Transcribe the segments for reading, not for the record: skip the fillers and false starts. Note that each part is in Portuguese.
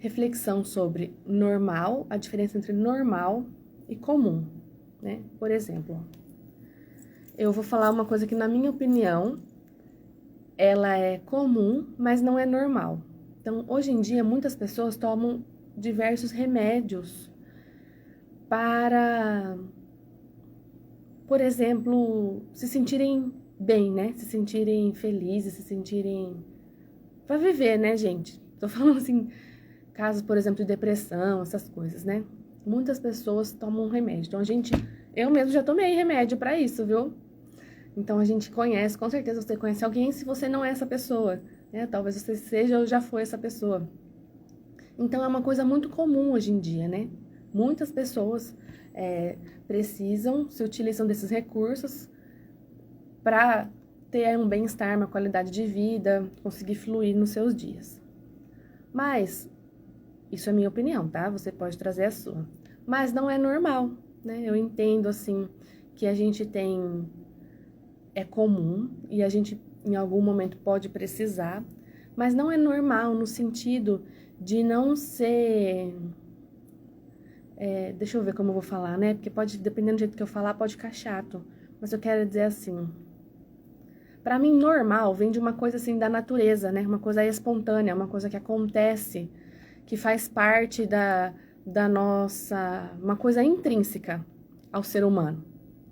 reflexão sobre normal, a diferença entre normal e comum, né? Por exemplo, eu vou falar uma coisa que, na minha opinião, ela é comum, mas não é normal. Então, hoje em dia, muitas pessoas tomam diversos remédios para, por exemplo, se sentirem bem, né? Se sentirem felizes, se sentirem... Pra viver, né, gente? Tô falando assim, casos, por exemplo, de depressão, essas coisas, né? Muitas pessoas tomam remédio. Então, eu mesmo já tomei remédio pra isso, viu? Então, a gente conhece, com certeza você conhece alguém se você não é essa pessoa, né? Talvez você seja ou já foi essa pessoa. Então, é uma coisa muito comum hoje em dia, né? Muitas pessoas precisam, se utilizam desses recursos para ter um bem-estar, uma qualidade de vida, conseguir fluir nos seus dias. Mas, isso é minha opinião, tá? Você pode trazer a sua. Mas não é normal, né? Eu entendo, assim, que a gente tem... É comum e a gente, em algum momento, pode precisar, mas não é normal no sentido de não ser... deixa eu ver como eu vou falar, né? Porque pode, dependendo do jeito que eu falar, pode ficar chato. Mas eu quero dizer assim... Pra mim, normal vem de uma coisa assim da natureza, né? Uma coisa espontânea, uma coisa que acontece, que faz parte da nossa... Uma coisa intrínseca ao ser humano,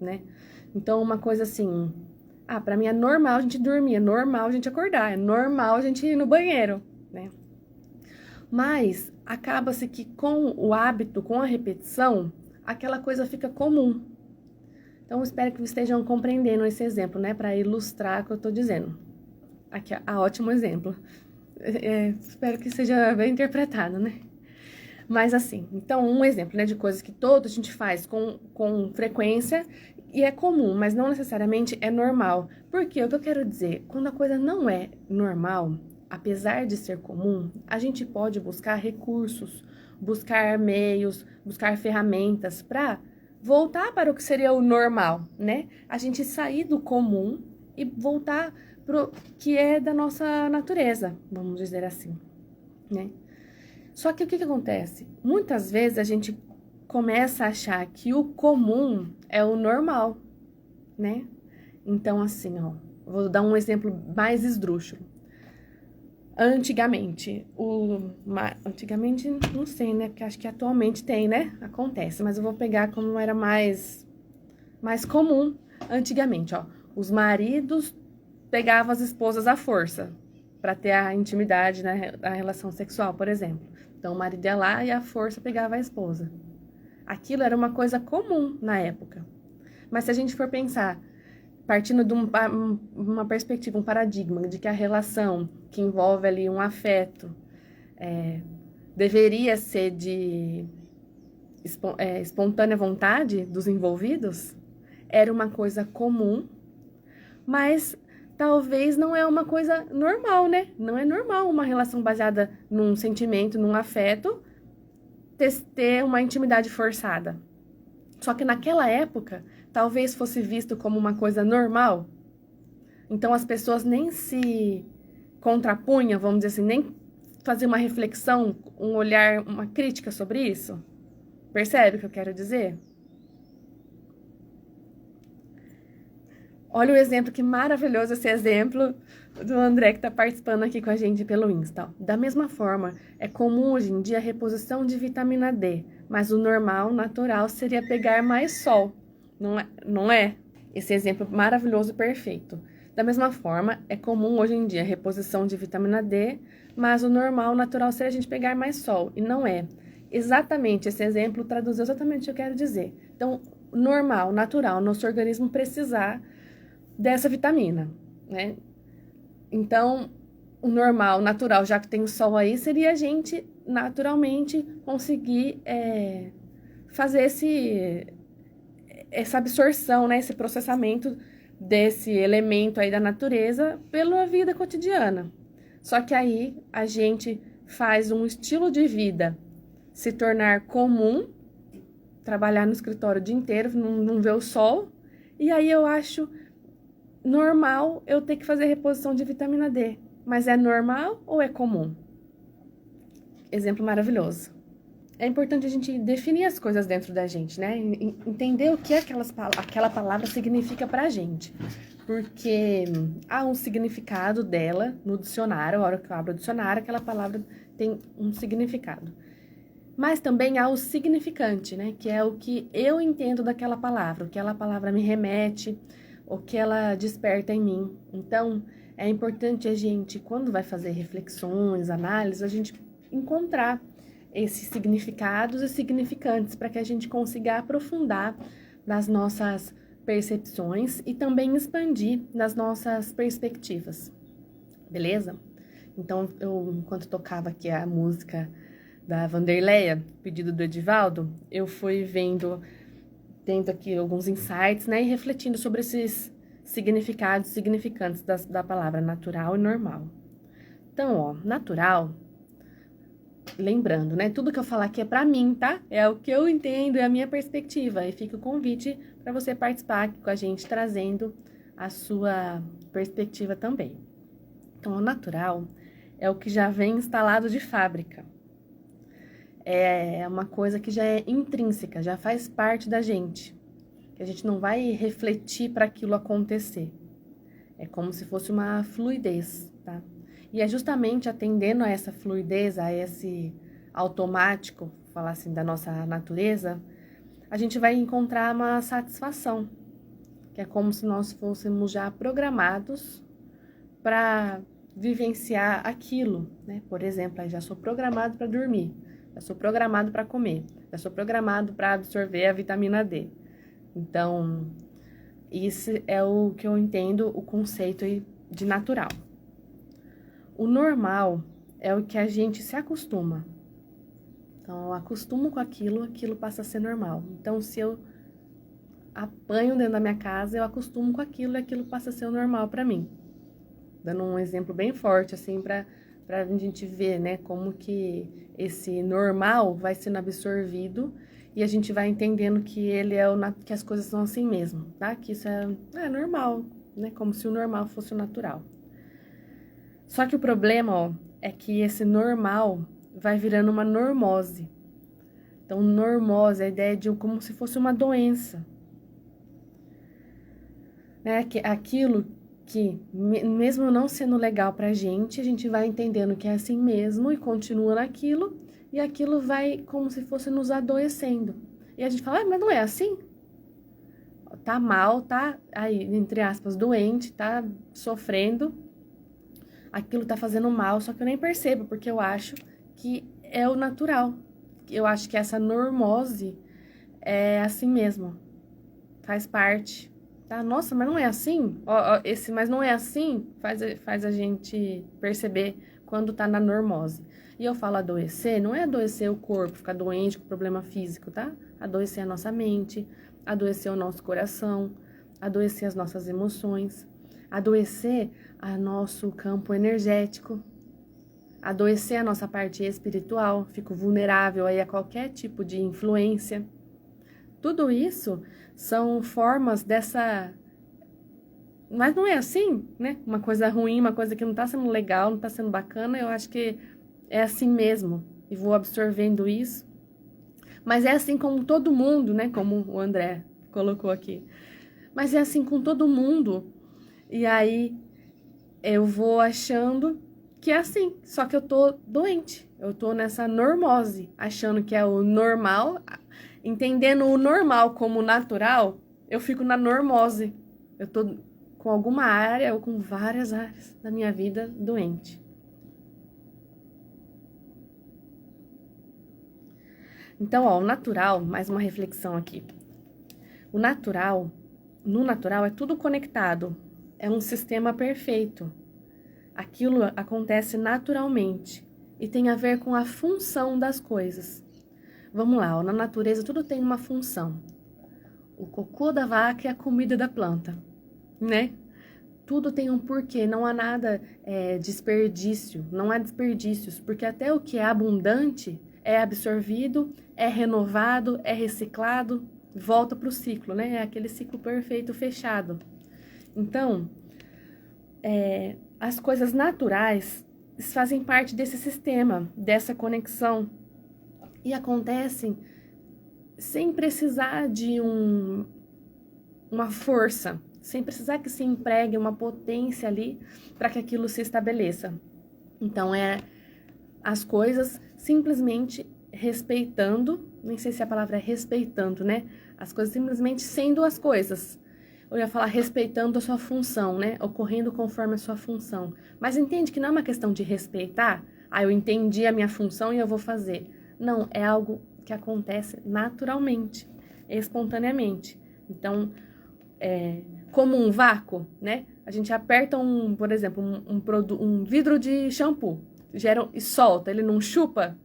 né? Então, uma coisa assim... pra mim é normal a gente dormir, é normal a gente acordar, é normal a gente ir no banheiro, né? Mas acaba-se que com o hábito, com a repetição, aquela coisa fica comum. Então, eu espero que vocês estejam compreendendo esse exemplo, né? Para ilustrar o que eu tô dizendo. Aqui, ó, ótimo exemplo. Espero que seja bem interpretado, né? Mas assim, então, um exemplo, né, de coisas que toda a gente faz com frequência e é comum, mas não necessariamente é normal. Porque o que eu quero dizer, quando a coisa não é normal, apesar de ser comum, a gente pode buscar recursos, buscar meios, buscar ferramentas para voltar para o que seria o normal, né? A gente sair do comum e voltar pro que é da nossa natureza, vamos dizer assim, né? Só que o que acontece? Muitas vezes a gente começa a achar que o comum é o normal, né? Então, assim, ó, vou dar um exemplo mais esdrúxulo. Antigamente, antigamente, não sei, né? Porque acho que atualmente tem, né? Acontece, mas eu vou pegar como era mais comum antigamente, ó. Os maridos pegavam as esposas à força para ter a intimidade, né? A relação sexual, por exemplo. Então, o marido ia lá e à força pegava a esposa. Aquilo era uma coisa comum na época. Mas se a gente for pensar, partindo de uma perspectiva, um paradigma de que a relação que envolve ali um afeto deveria ser de espontânea vontade dos envolvidos, era uma coisa comum, mas talvez não é uma coisa normal, né? Não é normal uma relação baseada num sentimento, num afeto, ter uma intimidade forçada. Só que naquela época, talvez fosse visto como uma coisa normal. Então as pessoas nem se contrapunham, vamos dizer assim, nem faziam uma reflexão, um olhar, uma crítica sobre isso. Percebe o que eu quero dizer? Olha o exemplo, que maravilhoso esse exemplo do André que está participando aqui com a gente pelo Insta. Da mesma forma, é comum hoje em dia a reposição de vitamina D, mas o normal, natural, seria pegar mais sol, não é? Esse exemplo maravilhoso e perfeito. Da mesma forma, é comum hoje em dia a reposição de vitamina D, mas o normal, natural, seria a gente pegar mais sol, e não é. Exatamente, esse exemplo traduziu exatamente o que eu quero dizer. Então, normal, natural, nosso organismo precisar dessa vitamina, né? Então, o normal, natural, já que tem o sol aí, seria a gente naturalmente conseguir fazer essa absorção, né? Esse processamento desse elemento aí da natureza pela vida cotidiana. Só que aí a gente faz um estilo de vida se tornar comum, trabalhar no escritório o dia inteiro, não ver o sol, e aí eu acho normal eu ter que fazer reposição de vitamina D. Mas é normal ou é comum? exemplo maravilhoso. É importante a gente definir as coisas dentro da gente, né? Entender o que aquela palavra significa pra gente. Porque há um significado dela no dicionário, a hora que eu abro o dicionário, aquela palavra tem um significado. Mas também há o significante, né? Que é o que eu entendo daquela palavra, o que aquela palavra me remete, o que ela desperta em mim. Então, é importante a gente, quando vai fazer reflexões, análises, a gente encontrar esses significados e significantes para que a gente consiga aprofundar nas nossas percepções e também expandir nas nossas perspectivas, beleza? Então, enquanto tocava aqui a música da Vanderleia, pedido do Edivaldo, eu fui tendo aqui alguns insights, né, e refletindo sobre esses significados, significantes da palavra natural e normal. Então, ó, natural, lembrando, né, tudo que eu falar aqui é pra mim, tá? É o que eu entendo, é a minha perspectiva, e fica o convite para você participar aqui com a gente, trazendo a sua perspectiva também. Então, o natural é o que já vem instalado de fábrica. É uma coisa que já é intrínseca, já faz parte da gente. Que a gente não vai refletir para aquilo acontecer. É como se fosse uma fluidez, tá? E é justamente atendendo a essa fluidez, a esse automático, falar assim, da nossa natureza, a gente vai encontrar uma satisfação. Que é como se nós fôssemos já programados para vivenciar aquilo, né? Por exemplo, eu já sou programado para dormir, já sou programado para comer, já sou programado para absorver a vitamina D. Então, isso é o que eu entendo o conceito de natural. O normal é o que a gente se acostuma. Então, eu acostumo com aquilo, aquilo passa a ser normal. Então, se eu apanho dentro da minha casa, eu acostumo com aquilo e aquilo passa a ser o normal para mim. Dando um exemplo bem forte, assim, para a gente ver, né, como que esse normal vai sendo absorvido e a gente vai entendendo que ele que as coisas são assim mesmo, tá? Que isso é normal, né? Como se o normal fosse o natural. Só que o problema, ó, é que esse normal vai virando uma normose. Então, normose, a ideia de como se fosse uma doença. Né? Aquilo que, mesmo não sendo legal pra gente, a gente vai entendendo que é assim mesmo e continua naquilo, e aquilo vai como se fosse nos adoecendo. E a gente fala, mas não é assim? Tá mal, tá aí, entre aspas, doente, tá sofrendo, aquilo tá fazendo mal, só que eu nem percebo, porque eu acho que é o natural. Eu acho que essa normose é assim mesmo, faz parte. Tá? Nossa, mas não é assim? Esse mas não é assim faz a gente perceber quando tá na normose. E eu falo adoecer, não é adoecer o corpo, ficar doente com problema físico, tá? Adoecer a nossa mente, adoecer o nosso coração, adoecer as nossas emoções, adoecer o nosso campo energético, adoecer a nossa parte espiritual, fico vulnerável aí a qualquer tipo de influência. Tudo isso são formas dessa... Mas não é assim, né? Uma coisa ruim, uma coisa que não tá sendo legal, não tá sendo bacana, eu acho que é assim mesmo. E vou absorvendo isso. Mas é assim com todo mundo, né? Como o André colocou aqui. Mas é assim com todo mundo. E aí eu vou achando que é assim. Só que eu tô doente. Eu tô nessa normose, achando que é o normal. Entendendo o normal como natural, eu fico na normose. Eu tô com alguma área ou com várias áreas da minha vida doente. Então, ó, o natural, mais uma reflexão aqui. No natural é tudo conectado. É um sistema perfeito. Aquilo acontece naturalmente e tem a ver com a função das coisas. Vamos lá, ó, na natureza tudo tem uma função. O cocô da vaca é a comida da planta, né? Tudo tem um porquê, não há nada desperdício, não há desperdícios, porque até o que é abundante é absorvido, é renovado, é reciclado, volta para o ciclo, né? É aquele ciclo perfeito fechado. Então, as coisas naturais fazem parte desse sistema, dessa conexão. E acontecem sem precisar de uma força, sem precisar que se empregue uma potência ali para que aquilo se estabeleça. Então, as coisas simplesmente respeitando, nem sei se a palavra é respeitando, né? As coisas simplesmente sendo as coisas. Eu ia falar respeitando a sua função, né? Ocorrendo conforme a sua função. Mas entende que não é uma questão de respeitar? Eu entendi a minha função e eu vou fazer. Não, é algo que acontece naturalmente, espontaneamente. Então, como um vácuo, né? A gente aperta por exemplo, um vidro de shampoo, e solta, ele não chupa.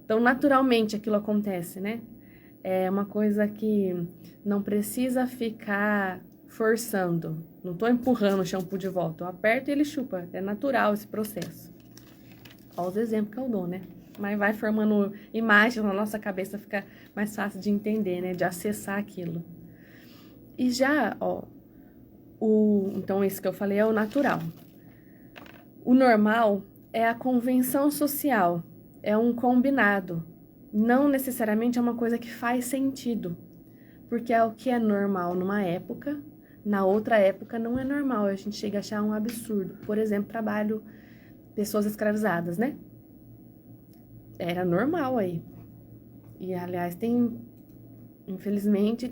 Então, naturalmente aquilo acontece, né? É uma coisa que não precisa ficar forçando. Não tô empurrando o shampoo de volta, eu aperto e ele chupa. É natural esse processo. Olha os exemplos que eu dou, né? Mas vai formando imagens na nossa cabeça, fica mais fácil de entender, né? De acessar aquilo. E já, então esse que eu falei é o natural. O normal é a convenção social, é um combinado. Não necessariamente é uma coisa que faz sentido, porque é o que é normal numa época, na outra época não é normal, a gente chega a achar um absurdo. Por exemplo, pessoas escravizadas, né? Era normal aí. E, aliás, infelizmente,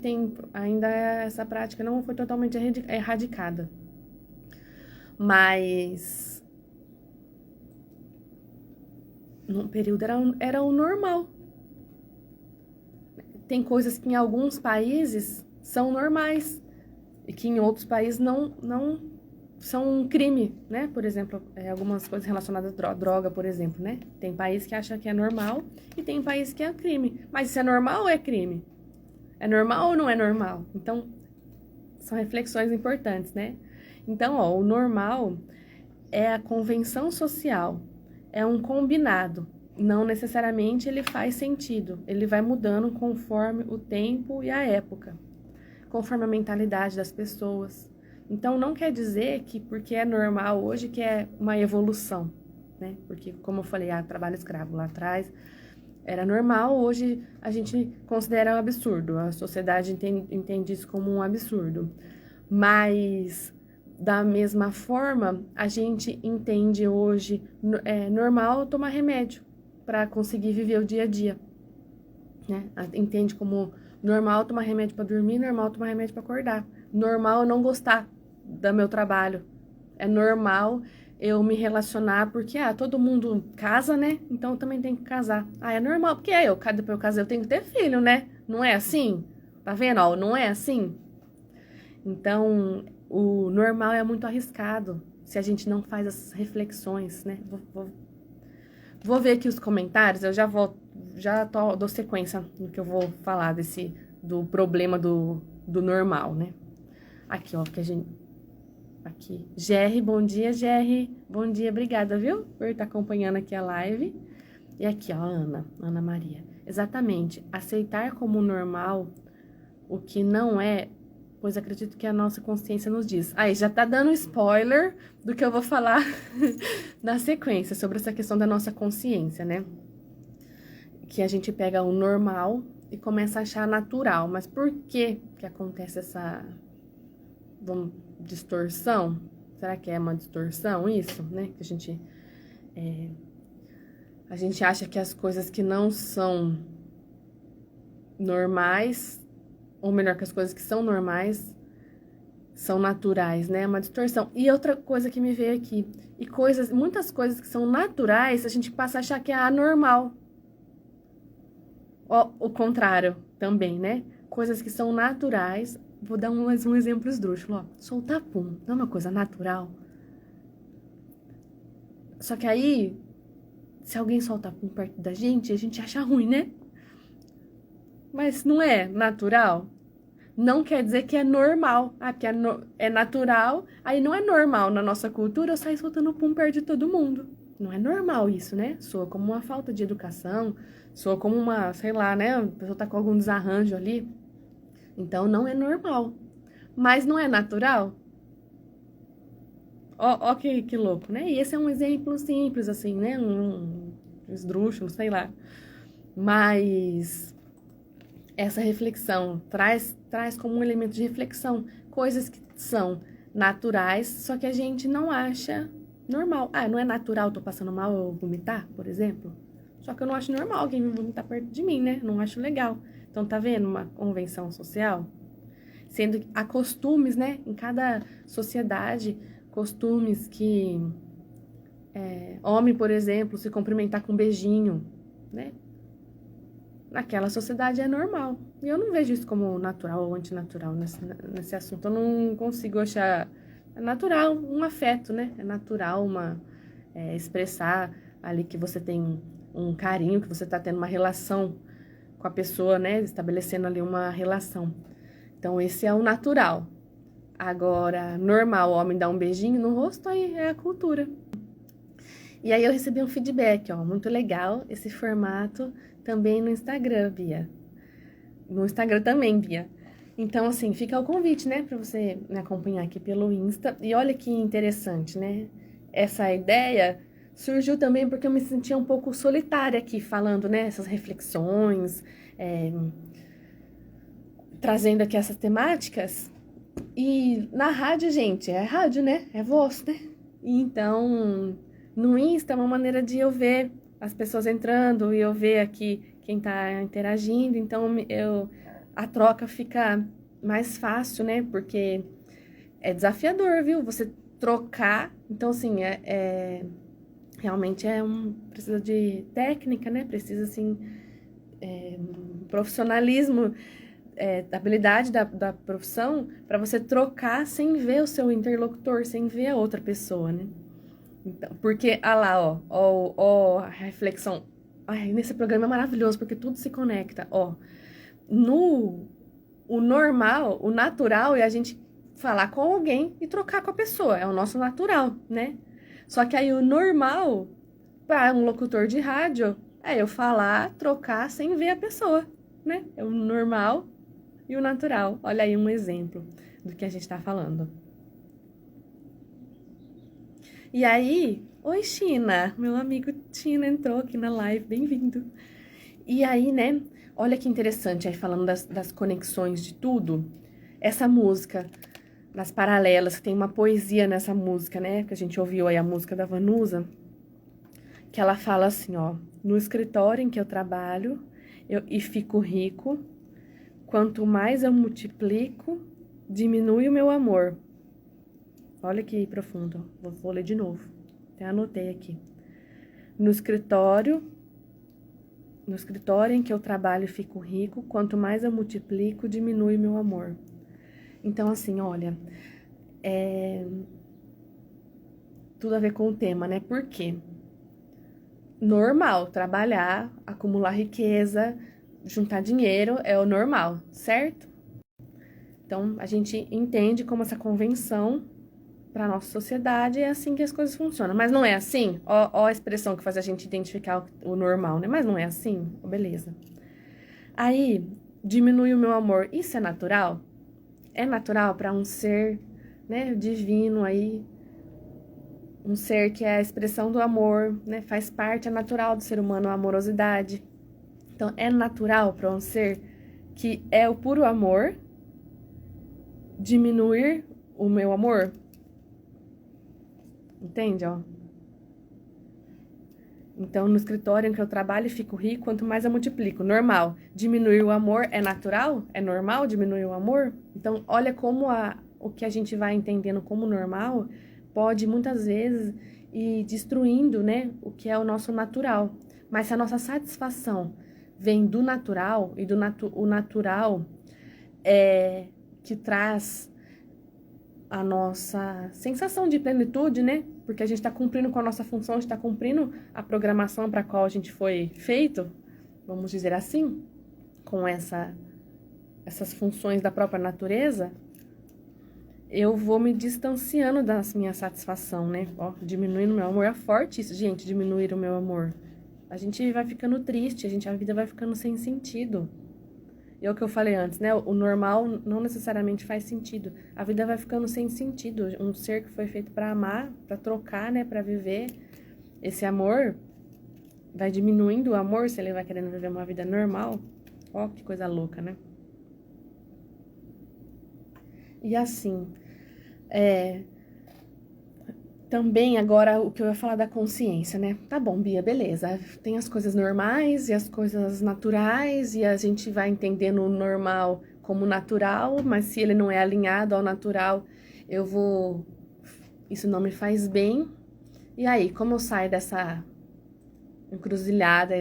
ainda essa prática não foi totalmente erradicada. Mas, num período era o normal. Tem coisas que em alguns países são normais e que em outros países não são um crime, né? Por exemplo, algumas coisas relacionadas à droga, por exemplo, né? Tem país que acha que é normal e tem país que é crime. Mas se é normal ou é crime? É normal ou não é normal? Então, são reflexões importantes, né? Então, o normal é a convenção social, é um combinado. Não necessariamente ele faz sentido, ele vai mudando conforme o tempo e a época, conforme a mentalidade das pessoas. Então, não quer dizer que porque é normal hoje que é uma evolução, né? Porque, como eu falei, trabalho escravo lá atrás era normal, hoje a gente considera um absurdo, a sociedade entende isso como um absurdo. Mas, da mesma forma, a gente entende hoje normal tomar remédio para conseguir viver o dia a dia, né? Entende como normal tomar remédio para dormir, normal tomar remédio para acordar. Normal eu não gostar do meu trabalho. É normal eu me relacionar porque, todo mundo casa, né? Então eu também tenho que casar. É normal, porque depois eu casar eu tenho que ter filho, né? Não é assim? Tá vendo? Não é assim? Então, o normal é muito arriscado se a gente não faz essas reflexões, né? Vou ver aqui os comentários, eu dou sequência no que eu vou falar do problema do normal, né? Aqui, que a gente... Aqui, Gerry, bom dia, Gerry. Bom dia, obrigada, viu? Por estar acompanhando aqui a live. E aqui, Ana Maria. Exatamente, aceitar como normal o que não é, pois acredito que a nossa consciência nos diz. Aí, já tá dando spoiler do que eu vou falar na sequência, sobre essa questão da nossa consciência, né? Que a gente pega o normal e começa a achar natural. Mas por que acontece essa distorção? Será que é uma distorção isso, né? Que a gente acha que as coisas que não são normais, ou melhor, que as coisas que são normais são naturais, né? É uma distorção. E outra coisa que me veio aqui, muitas coisas que são naturais, a gente passa a achar que é anormal. O contrário também, né? Coisas que são naturais. Vou dar um exemplo esdrúxulo, soltar pum, não é uma coisa natural? Só que aí, se alguém soltar pum perto da gente, a gente acha ruim, né? Mas não é natural? Não quer dizer que é normal. Porque é natural, aí não é normal na nossa cultura eu sair soltando pum perto de todo mundo. Não é normal isso, né? Soa como uma falta de educação, soa como sei lá, né? A pessoa tá com algum desarranjo ali. Então, não é normal. Mas não é natural? Ó que louco, né? E esse é um exemplo simples, assim, né? Um esdrúxulo, sei lá. Mas essa reflexão traz como um elemento de reflexão coisas que são naturais, só que a gente não acha normal. Ah, não é natural, tô passando mal eu vomitar, por exemplo? Só que eu não acho normal alguém vomitar perto de mim, né? Não acho legal. Então, tá vendo uma convenção social? Sendo que há costumes, né? Em cada sociedade, costumes que homem, por exemplo, se cumprimentar com um beijinho, né? Naquela sociedade é normal. E eu não vejo isso como natural ou antinatural nesse assunto. Eu não consigo achar. É natural um afeto, né? É natural expressar ali que você tem um carinho, que você tá tendo uma relação com a pessoa, né? Estabelecendo ali uma relação. Então, esse é o natural. Agora, normal, o homem dar um beijinho no rosto, aí é a cultura. E aí eu recebi um feedback, ó, muito legal esse formato também no Instagram, Bia. No Instagram também, Bia. Então, assim, fica o convite, né, pra você me acompanhar aqui pelo Insta. E olha que interessante, né? Essa ideia surgiu também porque eu me sentia um pouco solitária aqui, falando, né, essas reflexões, trazendo aqui essas temáticas. E na rádio, gente, é rádio, né? É voz, né? E então, no Insta é uma maneira de eu ver as pessoas entrando e eu ver aqui quem tá interagindo. Então, a troca fica mais fácil, né? Porque é desafiador, viu? Você trocar. Então, assim, realmente precisa de técnica, né? Precisa, assim, profissionalismo, habilidade da profissão para você trocar sem ver o seu interlocutor, sem ver a outra pessoa, né? Então, porque, lá, ó, a reflexão. Ai, nesse programa é maravilhoso, porque tudo se conecta, ó. No, o normal, o natural é a gente falar com alguém e trocar com a pessoa, é o nosso natural, né? Só que aí o normal, para um locutor de rádio, é eu falar, trocar sem ver a pessoa, né? É o normal e o natural. Olha aí um exemplo do que a gente tá falando. E aí, oi China, meu amigo China entrou aqui na live, bem-vindo. E aí, né, olha que interessante, aí falando das conexões de tudo, essa música, das paralelas, que tem uma poesia nessa música, né, que a gente ouviu aí a música da Vanusa, que ela fala assim, ó, no escritório em que eu trabalho e fico rico, quanto mais eu multiplico, diminui o meu amor. Olha que profundo. Vou ler de novo. Até anotei aqui. No escritório em que eu trabalho e fico rico, quanto mais eu multiplico, diminui o meu amor. Então, assim, olha, tudo a ver com o tema, né? Por quê? Normal, trabalhar, acumular riqueza, juntar dinheiro é o normal, certo? Então, a gente entende como essa convenção para nossa sociedade é assim que as coisas funcionam. Mas não é assim? Ó a expressão que faz a gente identificar o normal, né? Mas não é assim? Beleza. Aí, diminui o meu amor. Isso é natural? É natural para um ser, né, divino aí, um ser que é a expressão do amor, né? Faz parte, é natural do ser humano a amorosidade. Então, é natural para um ser que é o puro amor diminuir o meu amor? Entende, ó? Então, no escritório em que eu trabalho, fico rico, quanto mais eu multiplico. Normal. Diminuir o amor é natural? É normal diminuir o amor? Então, olha como o que a gente vai entendendo como normal pode, muitas vezes, ir destruindo, né, o que é o nosso natural. Mas se a nossa satisfação vem do natural, e o natural é que traz a nossa sensação de plenitude, né? Porque a gente está cumprindo com a nossa função, a gente está cumprindo a programação para a qual a gente foi feito, vamos dizer assim, com essas funções da própria natureza, eu vou me distanciando da minha satisfação, né? Ó, diminuindo o meu amor. É forte isso, gente, diminuir o meu amor. A gente vai ficando triste, a vida vai ficando sem sentido. é o que eu falei antes, né? O normal não necessariamente faz sentido. A vida vai ficando sem sentido. Um ser que foi feito para amar, para trocar, né? Para viver. Esse amor vai diminuindo o amor se ele vai querendo viver uma vida normal. Ó, que coisa louca, né? E assim, também agora o que eu ia falar da consciência, né? Tá bom, Bia, beleza. Tem as coisas normais e as coisas naturais, e a gente vai entendendo o normal como natural, mas se ele não é alinhado ao natural, isso não me faz bem. E aí, como eu saio dessa encruzilhada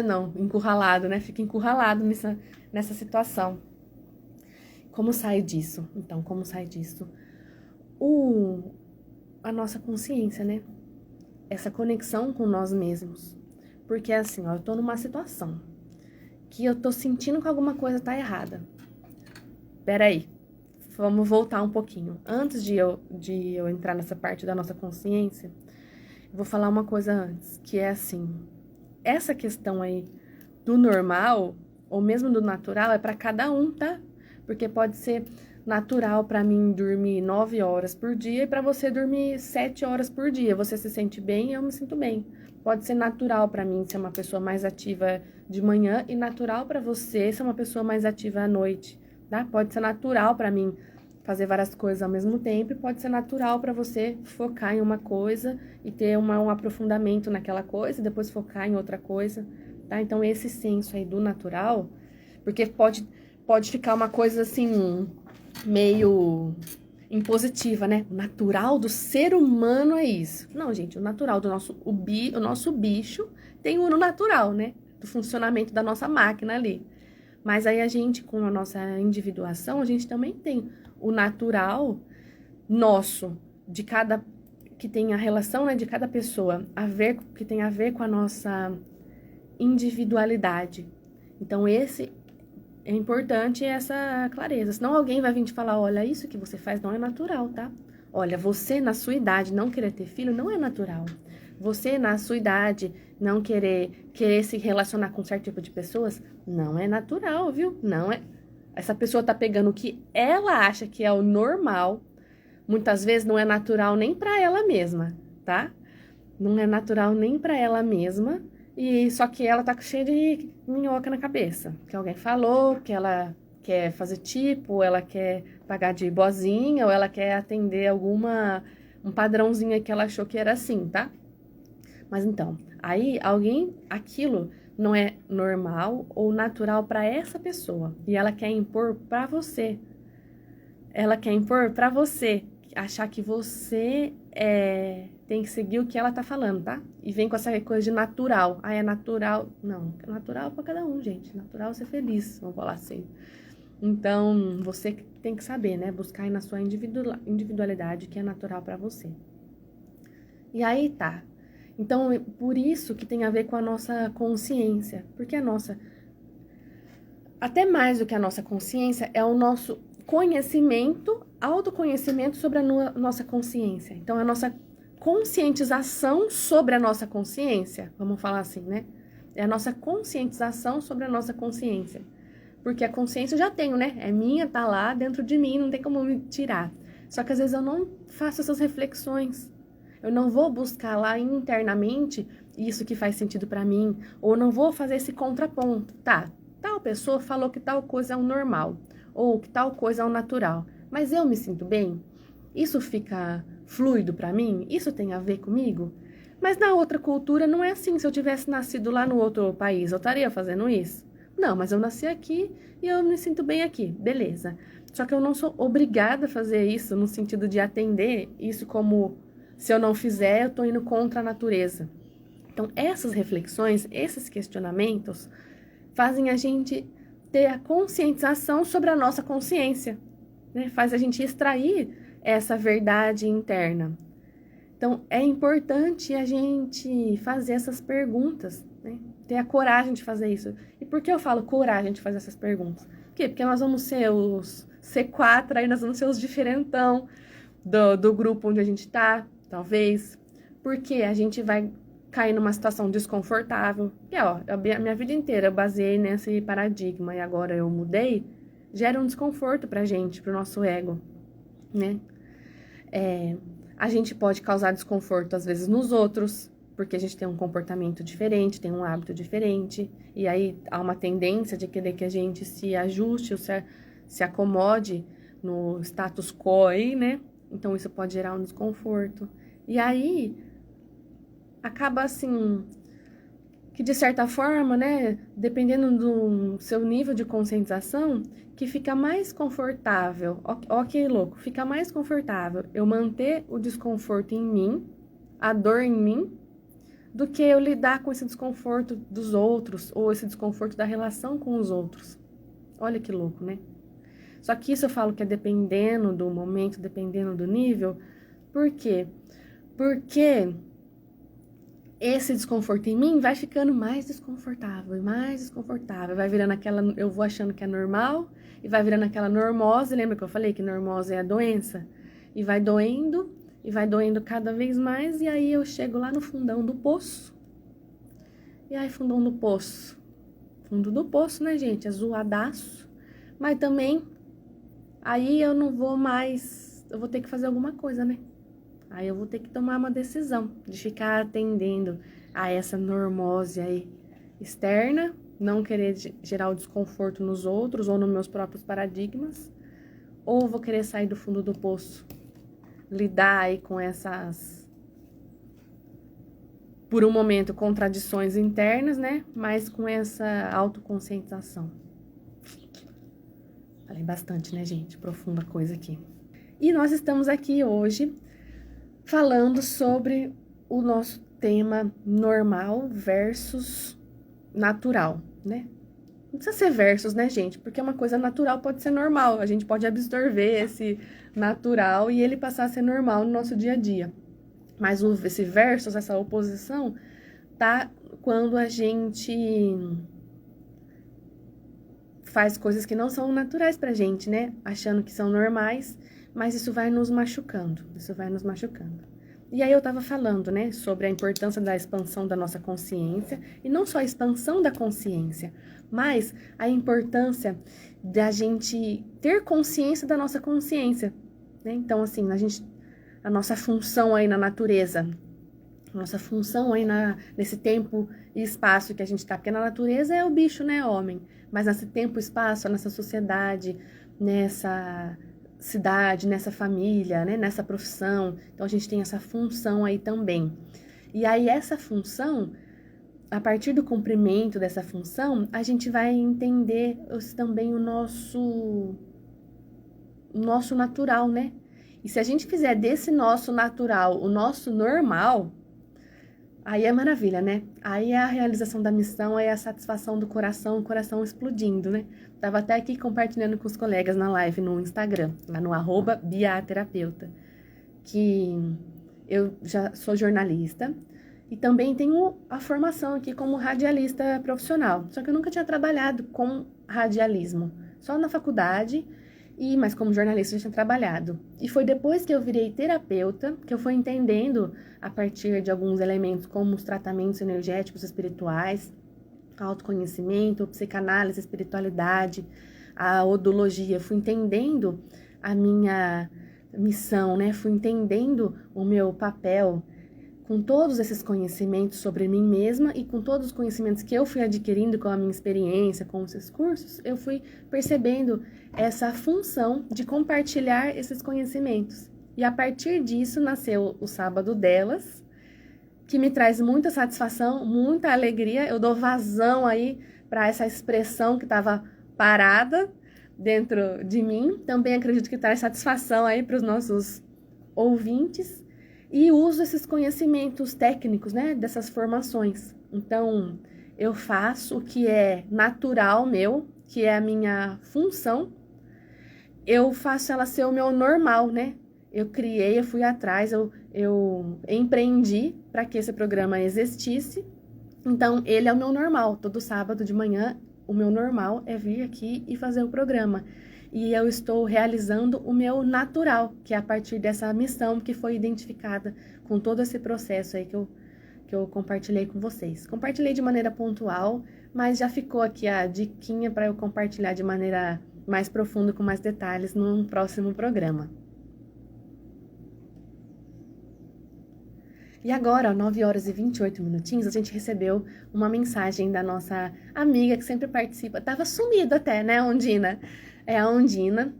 não, encurralado, né? Fica encurralado nessa situação. Como sai disso? Então, como sai disso? A nossa consciência, né? Essa conexão com nós mesmos. Porque assim, ó, eu tô numa situação que eu tô sentindo que alguma coisa tá errada. Peraí, vamos voltar um pouquinho. Antes de eu entrar nessa parte da nossa consciência, eu vou falar uma coisa antes, que é assim, essa questão aí do normal, ou mesmo do natural, é pra cada um, tá? Porque pode ser natural para mim dormir 9 horas por dia e para você dormir 7 horas por dia. Você se sente bem, eu me sinto bem. Pode ser natural para mim ser uma pessoa mais ativa de manhã e natural para você ser uma pessoa mais ativa à noite, tá? Pode ser natural para mim fazer várias coisas ao mesmo tempo e pode ser natural para você focar em uma coisa e ter um aprofundamento naquela coisa e depois focar em outra coisa, tá? Então esse senso aí do natural, porque pode ficar uma coisa assim meio impositiva, né? O natural do ser humano é isso. Não, gente, o natural do o nosso bicho tem o natural, né? Do funcionamento da nossa máquina ali. Mas aí a gente, com a nossa individuação, a gente também tem o natural nosso, que tem a relação, né, de cada pessoa, que tem a ver com a nossa individualidade. Então, esse é importante essa clareza, senão alguém vai vir te falar, olha, isso que você faz não é natural, tá? Olha, você na sua idade não querer ter filho não é natural. Você na sua idade não querer se relacionar com certo tipo de pessoas não é natural, viu? Não é. Essa pessoa tá pegando o que ela acha que é o normal, muitas vezes não é natural nem pra ela mesma, tá? Não é natural nem pra ela mesma. E só que ela tá cheia de minhoca na cabeça. Que alguém falou, que ela quer fazer tipo, ela quer pagar de boazinha, ou ela quer atender um padrãozinho aí que ela achou que era assim, tá? Mas então, aí aquilo não é normal ou natural para essa pessoa. E ela quer impor para você. Ela quer impor para você, achar que você tem que seguir o que ela tá falando, tá? E vem com essa coisa de natural. Ah, é natural. Não, é natural pra cada um, gente. Natural é ser feliz, vamos falar assim. Então, você tem que saber, né? Buscar aí na sua individualidade, que é natural pra você. E aí tá. Então, por isso que tem a ver com a nossa consciência. Porque até mais do que a nossa consciência, é o nosso conhecimento, autoconhecimento sobre a nossa consciência. Então, a nossa conscientização sobre a nossa consciência, vamos falar assim, né? É a nossa conscientização sobre a nossa consciência. Porque a consciência eu já tenho, né? É minha, tá lá dentro de mim, não tem como me tirar. Só que às vezes eu não faço essas reflexões. Eu não vou buscar lá internamente isso que faz sentido pra mim, ou não vou fazer esse contraponto. Tá, tal pessoa falou que tal coisa é o normal, ou que tal coisa é o natural, mas eu me sinto bem? Isso fica fluido pra mim? Isso tem a ver comigo? Mas na outra cultura não é assim. Se eu tivesse nascido lá no outro país, eu estaria fazendo isso? Não, mas eu nasci aqui e eu me sinto bem aqui, beleza. Só que eu não sou obrigada a fazer isso no sentido de atender isso como, se eu não fizer, eu tô indo contra a natureza. Então, essas reflexões, esses questionamentos, fazem a gente ter a conscientização sobre a nossa consciência, né? Faz a gente extrair essa verdade interna. Então, é importante a gente fazer essas perguntas, né? Ter a coragem de fazer isso. E por que eu falo coragem de fazer essas perguntas? Por quê? Porque nós vamos ser os C4, aí nós vamos ser os diferentão do grupo onde a gente tá, talvez. Porque a gente vai cair numa situação desconfortável, que ó, a minha vida inteira eu baseei nesse paradigma e agora eu mudei, gera um desconforto pra gente, pro nosso ego, né? A gente pode causar desconforto às vezes nos outros, porque a gente tem um comportamento diferente, tem um hábito diferente, e aí há uma tendência de querer que a gente se ajuste ou se acomode no status quo aí, né? Então isso pode gerar um desconforto. E aí acaba assim, que de certa forma, né, dependendo do seu nível de conscientização, que fica mais confortável, ó que louco, fica mais confortável eu manter o desconforto em mim, a dor em mim, do que eu lidar com esse desconforto dos outros, ou esse desconforto da relação com os outros. Olha que louco, né? Só que isso eu falo que é dependendo do momento, dependendo do nível. Por quê? Porque esse desconforto em mim vai ficando mais desconfortável e mais desconfortável. Vai virando aquela, eu vou achando que é normal, e vai virando aquela normose. Lembra que eu falei que normose é a doença? E vai doendo cada vez mais, e aí eu chego lá no fundão do poço. E aí, fundão do poço. Fundo do poço, né, gente? É zoadaço. Mas também, aí eu não vou mais, eu vou ter que fazer alguma coisa, né? Aí eu vou ter que tomar uma decisão de ficar atendendo a essa normose aí externa, não querer gerar o desconforto nos outros ou nos meus próprios paradigmas, ou vou querer sair do fundo do poço, lidar aí com essas, por um momento, contradições internas, né? Mas com essa autoconscientização. Falei bastante, né, gente? Profunda coisa aqui. E nós estamos aqui hoje falando sobre o nosso tema normal versus natural, né? Não precisa ser versus, né, gente? Porque uma coisa natural pode ser normal. A gente pode absorver esse natural e ele passar a ser normal no nosso dia a dia. Mas esse versus, essa oposição, tá quando a gente faz coisas que não são naturais pra gente, né? Achando que são normais, mas isso vai nos machucando. E aí eu tava falando, né, sobre a importância da expansão da nossa consciência, e não só a expansão da consciência, mas a importância da gente ter consciência da nossa consciência, né? Então, assim, a nossa função aí na natureza, a nossa função aí nesse tempo e espaço que a gente tá, porque na natureza é o bicho, né, homem, mas nesse tempo e espaço, nessa sociedade, nessa cidade, nessa família, né, nessa profissão. Então a gente tem essa função aí também. E aí essa função, a partir do cumprimento dessa função, a gente vai entender também o nosso natural, né? E se a gente fizer desse nosso natural o nosso normal, aí é maravilha, né? Aí é a realização da missão, aí é a satisfação do coração, o coração explodindo, né? Tava até aqui compartilhando com os colegas na live no Instagram, lá no @biaterapeuta, que eu já sou jornalista e também tenho a formação aqui como radialista profissional. Só que eu nunca tinha trabalhado com radialismo, só na faculdade, mas como jornalista eu tinha trabalhado. E foi depois que eu virei terapeuta que eu fui entendendo, a partir de alguns elementos como os tratamentos energéticos espirituais, autoconhecimento, psicanálise, espiritualidade, a odologia, fui entendendo a minha missão, né? Fui entendendo o meu papel com todos esses conhecimentos sobre mim mesma e com todos os conhecimentos que eu fui adquirindo com a minha experiência, com esses cursos, eu fui percebendo essa função de compartilhar esses conhecimentos. E a partir disso nasceu o Sábado Delas, que me traz muita satisfação, muita alegria. Eu dou vazão aí para essa expressão que estava parada dentro de mim. Também acredito que traz satisfação aí para os nossos ouvintes. E uso esses conhecimentos técnicos, né, dessas formações. Então, eu faço o que é natural meu, que é a minha função. Eu faço ela ser o meu normal, né? Eu criei, eu fui atrás, eu empreendi para que esse programa existisse. Então, ele é o meu normal. Todo sábado de manhã, o meu normal é vir aqui e fazer o programa. E eu estou realizando o meu natural, que é a partir dessa missão que foi identificada com todo esse processo aí que que eu compartilhei com vocês. Compartilhei de maneira pontual, mas já ficou aqui a diquinha para eu compartilhar de maneira mais profunda, com mais detalhes, num próximo programa. E agora, 9 horas e 28 minutinhos, a gente recebeu uma mensagem da nossa amiga que sempre participa. Tava sumido até, né, Ondina? É a Ondina.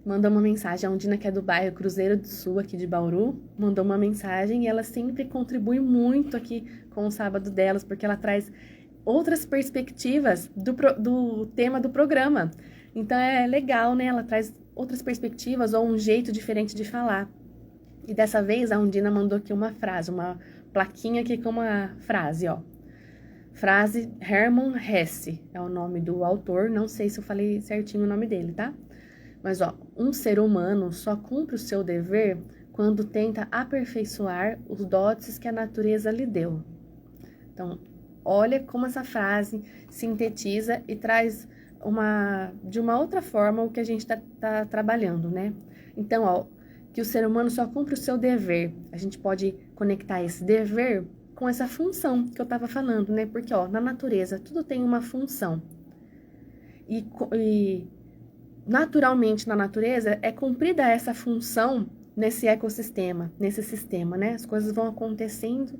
Mandou uma mensagem, a Ondina, que é do bairro Cruzeiro do Sul, aqui de Bauru, mandou uma mensagem e ela sempre contribui muito aqui com o sábado delas, porque ela traz outras perspectivas do tema do programa. Então é legal, né? Ela traz outras perspectivas ou um jeito diferente de falar. E dessa vez a Ondina mandou aqui uma frase, uma plaquinha aqui com uma frase, ó. Frase Hermann Hesse, é o nome do autor, não sei se eu falei certinho o nome dele, tá? Mas, ó, um ser humano só cumpre o seu dever quando tenta aperfeiçoar os dotes que a natureza lhe deu. Então, olha como essa frase sintetiza e traz de uma outra forma o que a gente tá trabalhando, né? Então, ó, que o ser humano só cumpre o seu dever. A gente pode conectar esse dever com essa função que eu estava falando, né? Porque, ó, na natureza tudo tem uma função. E naturalmente na natureza é cumprida essa função nesse ecossistema, nesse sistema, né? As coisas vão acontecendo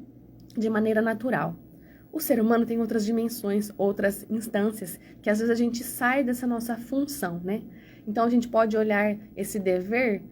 de maneira natural. O ser humano tem outras dimensões, outras instâncias, que às vezes a gente sai dessa nossa função, né? Então a gente pode olhar esse dever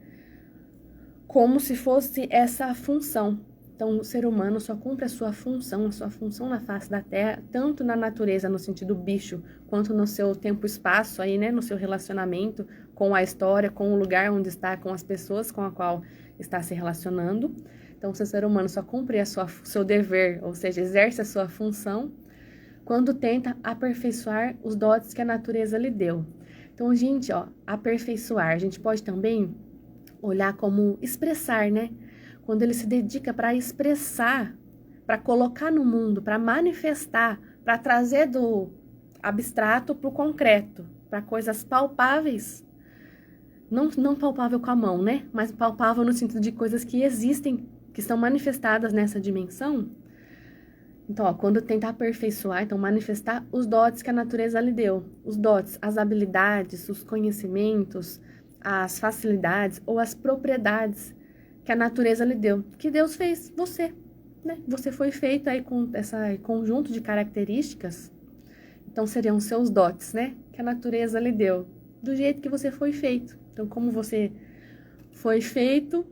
como se fosse essa função. Então, o ser humano só cumpre a sua função na face da Terra, tanto na natureza, no sentido bicho, quanto no seu tempo-espaço aí, né, no seu relacionamento com a história, com o lugar onde está, com as pessoas com a qual está se relacionando. Então, o ser humano só cumpre seu dever, ou seja, exerce a sua função, quando tenta aperfeiçoar os dotes que a natureza lhe deu. Então, gente, ó, aperfeiçoar, a gente pode também olhar como expressar, né? Quando ele se dedica para expressar, para colocar no mundo, para manifestar, para trazer do abstrato para o concreto, para coisas palpáveis. Não palpável com a mão, né? Mas palpável no sentido de coisas que existem, que são manifestadas nessa dimensão. Então, ó, quando tentar aperfeiçoar, então manifestar os dotes que a natureza lhe deu. Os dotes, as habilidades, os conhecimentos, as facilidades ou as propriedades que a natureza lhe deu, que Deus fez você, né? Você foi feito aí com esse conjunto de características, então seriam seus dotes, né? Que a natureza lhe deu, do jeito que você foi feito. Então, como você foi feito,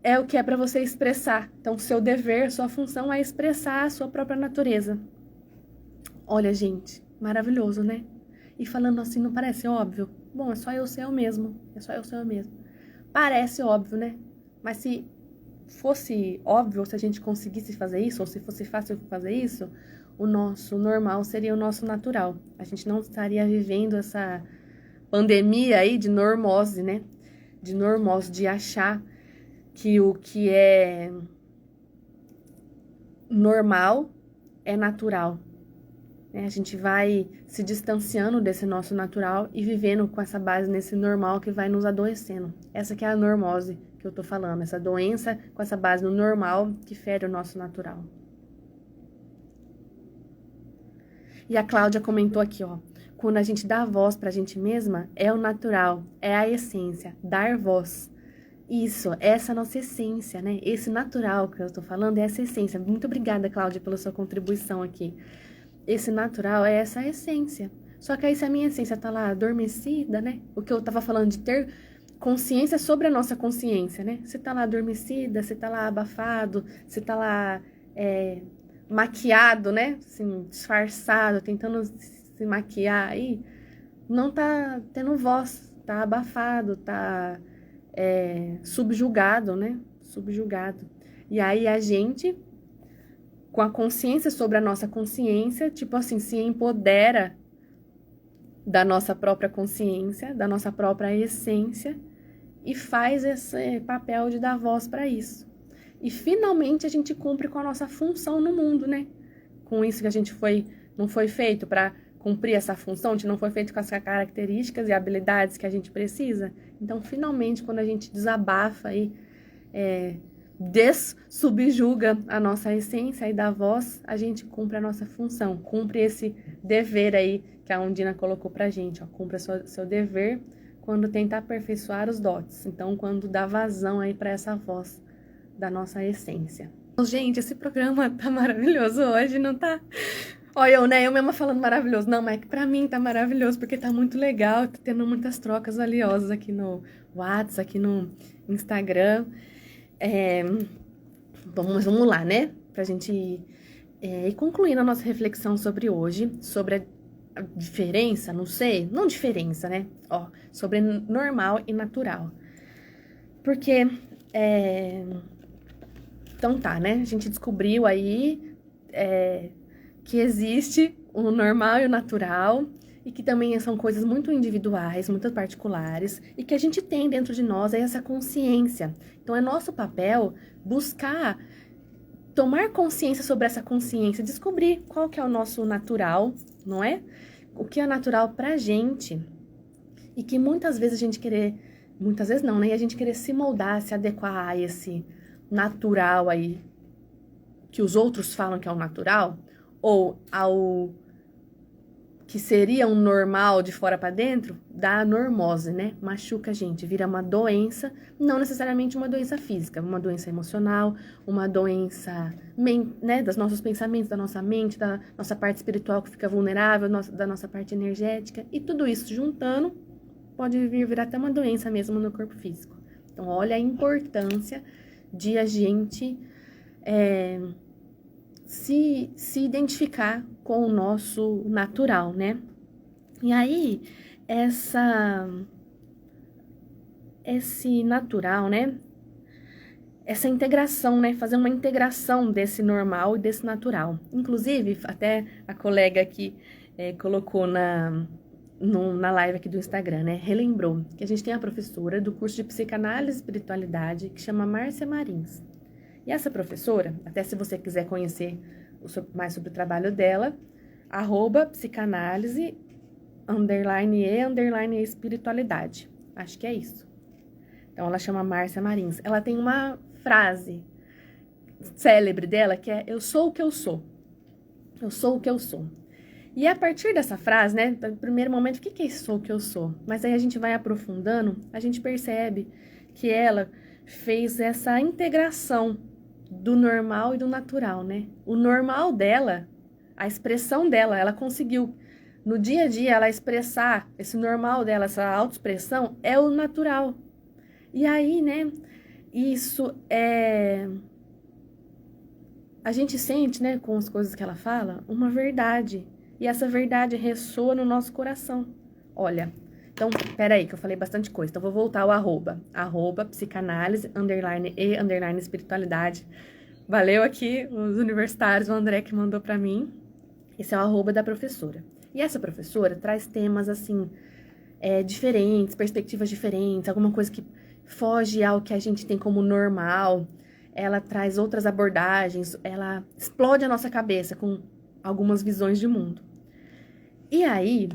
é o que é para você expressar. Então, seu dever, sua função é expressar a sua própria natureza. Olha, gente, maravilhoso, né? E falando assim, não parece óbvio? Bom, é só eu ser eu mesmo, é só eu ser eu mesmo. Parece óbvio, né? Mas se fosse óbvio, se a gente conseguisse fazer isso, ou se fosse fácil fazer isso, o nosso normal seria o nosso natural. A gente não estaria vivendo essa pandemia aí de normose, né? De normose, de achar que o que é normal é natural. A gente vai se distanciando desse nosso natural e vivendo com essa base nesse normal que vai nos adoecendo. Essa que é a normose que eu tô falando, essa doença com essa base no normal que fere o nosso natural. E a Cláudia comentou aqui, ó, quando a gente dá voz pra gente mesma, é o natural, é a essência, dar voz. Isso, essa é a nossa essência, né? Esse natural que eu tô falando é essa essência. Muito obrigada, Cláudia, pela sua contribuição aqui. Esse natural é essa essência. Só que aí se a minha essência tá lá adormecida, né? O que eu tava falando de ter consciência sobre a nossa consciência, né? Você tá lá adormecida, você tá lá abafado, você tá lá maquiado, né? Assim, disfarçado, tentando se maquiar aí. Não tá tendo voz, tá abafado, tá subjugado, né? Subjugado. E aí a gente, com a consciência sobre a nossa consciência, tipo assim, se empodera da nossa própria consciência, da nossa própria essência e faz esse papel de dar voz para isso. E finalmente a gente cumpre com a nossa função no mundo, né? Com isso que a gente não foi feito para cumprir essa função, a gente não foi feito com as características e habilidades que a gente precisa. Então, finalmente, quando a gente desabafa aí, dessubjuga a nossa essência e da voz, a gente cumpre a nossa função, cumpre esse dever aí que a Undina colocou pra gente, ó, cumpre seu dever quando tenta aperfeiçoar os dotes, então quando dá vazão aí para essa voz da nossa essência. Gente, esse programa tá maravilhoso hoje, não tá? Olha, eu mesma falando maravilhoso. Não, mas é que pra mim tá maravilhoso, porque tá muito legal, tá tendo muitas trocas valiosas aqui no WhatsApp, aqui no Instagram. Vamos lá, né? Pra gente ir concluindo a nossa reflexão sobre hoje, sobre a diferença, não sei, não diferença, né? Ó, sobre normal e natural. Porque, então tá, né? A gente descobriu aí que existe o normal e o natural, e que também são coisas muito individuais, muito particulares, e que a gente tem dentro de nós essa consciência. Então, é nosso papel buscar tomar consciência sobre essa consciência, descobrir qual que é o nosso natural, não é? O que é natural pra gente, e que muitas vezes a gente querer, muitas vezes não, né? E a gente querer se moldar, se adequar a esse natural aí, que os outros falam que é o natural, ou ao que seria um normal de fora para dentro, dá normose, né? Machuca a gente, vira uma doença, não necessariamente uma doença física, uma doença emocional, uma doença, né, dos nossos pensamentos, da nossa mente, da nossa parte espiritual que fica vulnerável, da nossa parte energética, e tudo isso juntando pode virar até uma doença mesmo no corpo físico. Então, olha a importância de a gente se identificar com o nosso natural, né? E aí, esse natural, né? Essa integração, né? Fazer uma integração desse normal e desse natural. Inclusive, até a colega aqui colocou na live aqui do Instagram, né? Relembrou que a gente tem a professora do curso de Psicanálise e Espiritualidade, que chama Márcia Marins. E essa professora, até se você quiser conhecer mais sobre o trabalho dela, @psicanálise _e espiritualidade. Acho que é isso. Então, ela chama Márcia Marins. Ela tem uma frase célebre dela que é: eu sou o que eu sou. Eu sou o que eu sou. E a partir dessa frase, né, no primeiro momento, o que é isso, sou o que eu sou? Mas aí a gente vai aprofundando, a gente percebe que ela fez essa integração do normal e do natural, né? O normal dela, a expressão dela, ela conseguiu, no dia a dia, ela expressar esse normal dela, essa autoexpressão, é o natural. E aí, né, isso a gente sente, né, com as coisas que ela fala, uma verdade. E essa verdade ressoa no nosso coração. Olha, então, peraí, que eu falei bastante coisa. Então, vou voltar ao @psicanálise _e espiritualidade. Valeu aqui os universitários, o André que mandou pra mim. Esse é o @ da professora. E essa professora traz temas, assim, diferentes, perspectivas diferentes, alguma coisa que foge ao que a gente tem como normal. Ela traz outras abordagens, ela explode a nossa cabeça com algumas visões de mundo. E aí,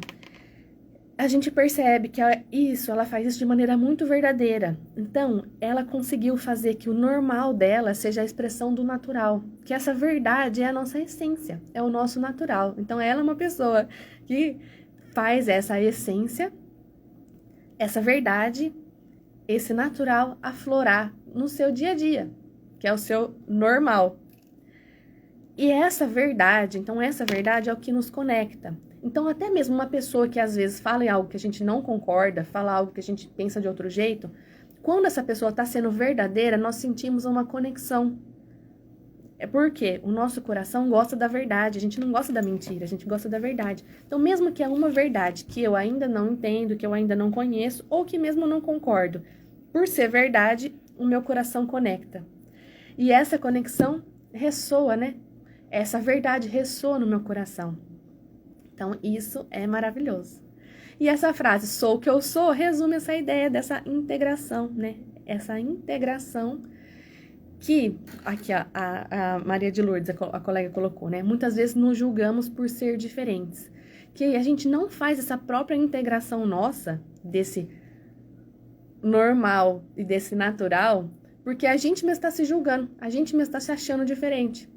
a gente percebe que ela faz isso de maneira muito verdadeira. Então, ela conseguiu fazer que o normal dela seja a expressão do natural. Que essa verdade é a nossa essência, é o nosso natural. Então, ela é uma pessoa que faz essa essência, essa verdade, esse natural aflorar no seu dia a dia, que é o seu normal. E essa verdade é o que nos conecta. Então, até mesmo uma pessoa que às vezes fala em algo que a gente não concorda, fala algo que a gente pensa de outro jeito, quando essa pessoa está sendo verdadeira, nós sentimos uma conexão. É porque o nosso coração gosta da verdade, a gente não gosta da mentira, a gente gosta da verdade. Então, mesmo que é uma verdade que eu ainda não entendo, que eu ainda não conheço, ou que mesmo não concordo, por ser verdade, o meu coração conecta. E essa conexão ressoa, né? Essa verdade ressoa no meu coração. Então, isso é maravilhoso. E essa frase, sou o que eu sou, resume essa ideia dessa integração, né? Essa integração que, aqui a Maria de Lourdes, a colega colocou, né? Muitas vezes nos julgamos por ser diferentes. Que a gente não faz essa própria integração nossa, desse normal e desse natural, Porque a gente mesmo tá se julgando, a gente mesmo tá se achando diferente.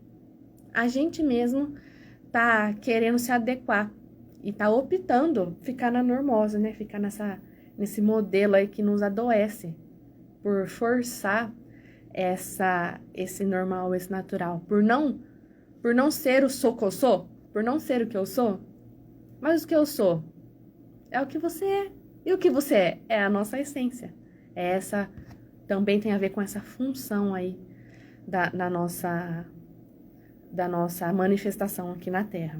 A gente mesmo tá querendo se adequar e tá optando ficar na normose, né? Ficar nesse modelo aí que nos adoece por forçar esse normal, esse natural, por não ser o sou que eu sou, por não ser o que eu sou. Mas o que eu sou é o que você é. E o que você é a nossa essência. Também tem a ver com essa função aí da nossa manifestação aqui na Terra.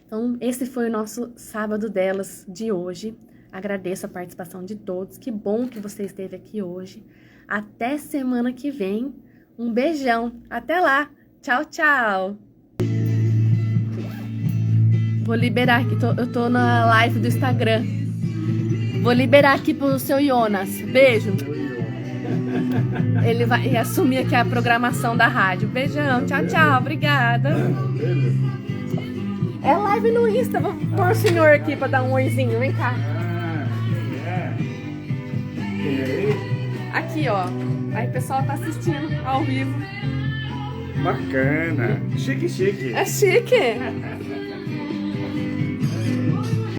Então, esse foi o nosso Sábado Delas de hoje. Agradeço a participação de todos. Que bom que você esteve aqui hoje. Até semana que vem. Um beijão. Até lá. Tchau, tchau. Vou liberar aqui. Eu tô na live do Instagram. Vou liberar aqui pro seu Jonas. Beijo. Ele vai assumir aqui a programação da rádio. Beijão. Tchau, tchau. Obrigada. É live no Insta. Vou pôr o senhor aqui pra dar um oizinho. Vem cá. Aqui, ó. Aí o pessoal tá assistindo ao vivo. Bacana. Chique, chique. É chique.